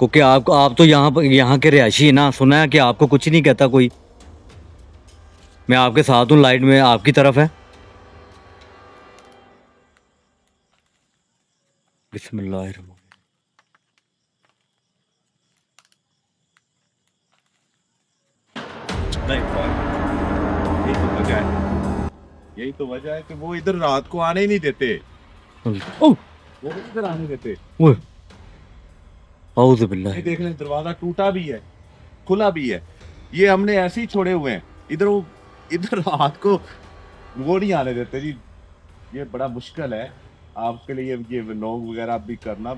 क्योंकि आप तो यहाँ के रिहायशी है ना, सुना है कि आपको कुछ नहीं कहता कोई। मैं आपके साथ हूँ, लाइट में आपकी तरफ है। बिस्मिल्लाहिर्रहमान। नहीं यही तो वजह है, यही तो वजह है कि वो इधर रात को आने ही नहीं देते। ओह, वो इधर आने देते। ओए, औज़ु बिल्लाहि। ये देख लें, दरवाजा टूटा भी है, खुला भी है। ये हमने ऐसे ही छोड़े हुए हैं। इधर रात को वो नहीं आने देते जी। ये बड़ा मुश्किल है आपके लिए ये व्लॉग वगैरह भी करना।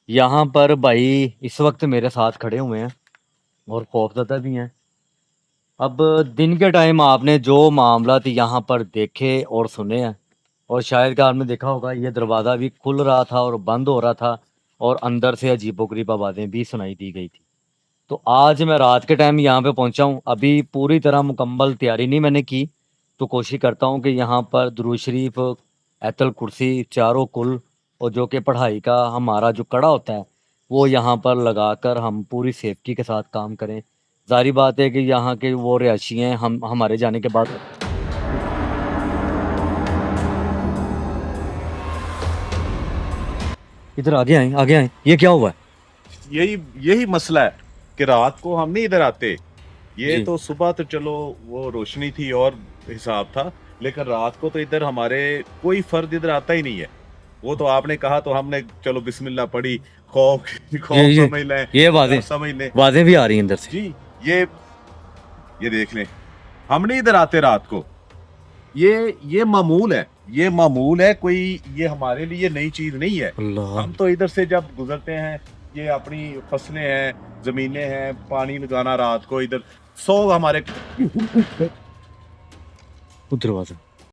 यहाँ पर भाई इस वक्त मेरे साथ खड़े हुए हैं और खौफज़दा भी हैं। अब दिन के टाइम आपने जो मामलात यहाँ पर देखे और सुने हैं, और शायद कि आपने देखा होगा ये दरवाज़ा भी खुल रहा था और बंद हो रहा था, और अंदर से अजीबोगरीब आवाज़ें भी सुनाई दी गई थी। तो आज मैं रात के टाइम यहाँ पे पहुँचा हूँ। अभी पूरी तरह मुकम्मल तैयारी नहीं मैंने की, तो कोशिश करता हूँ कि यहाँ पर दुरूद शरीफ, आयतुल कुर्सी, चारों कुल, और जो कि पढ़ाई का हमारा जो कड़ा होता है वो यहाँ पर लगाकर हम पूरी सेफ्टी के साथ काम करें। ज़ाहिर बात है कि यहाँ के वो रिहायशी हैं, हम हमारे जाने के बाद। इधर आगे आए, आगे आए। ये क्या हुआ है? यही यही मसला है कि रात को हम नहीं इधर आते। ये जी तो सुबह तो चलो वो रोशनी थी और हिसाब था, लेकिन रात को तो इधर हमारे कोई फर्द इधर आता ही नहीं है। वो तो आपने कहा तो हमने चलो बिस्मिल्लाह पढ़ी, खौफ ये खौफ ये समझ लें, ये डर वाजें समझ लें। वाजें भी आ रही हैं अंदर से। जी, ये ये देख लें, हम नहीं इधर आते रात को। ये मामूल है, ये मामूल है, कोई ये हमारे लिए नई चीज नहीं है। अल्लाह। हम तो इधर से जब गुजरते हैं, ये अपनी फसलें हैं, जमीनें हैं, पानी लगाना रात को इधर 100 हमारे उधर वाजा।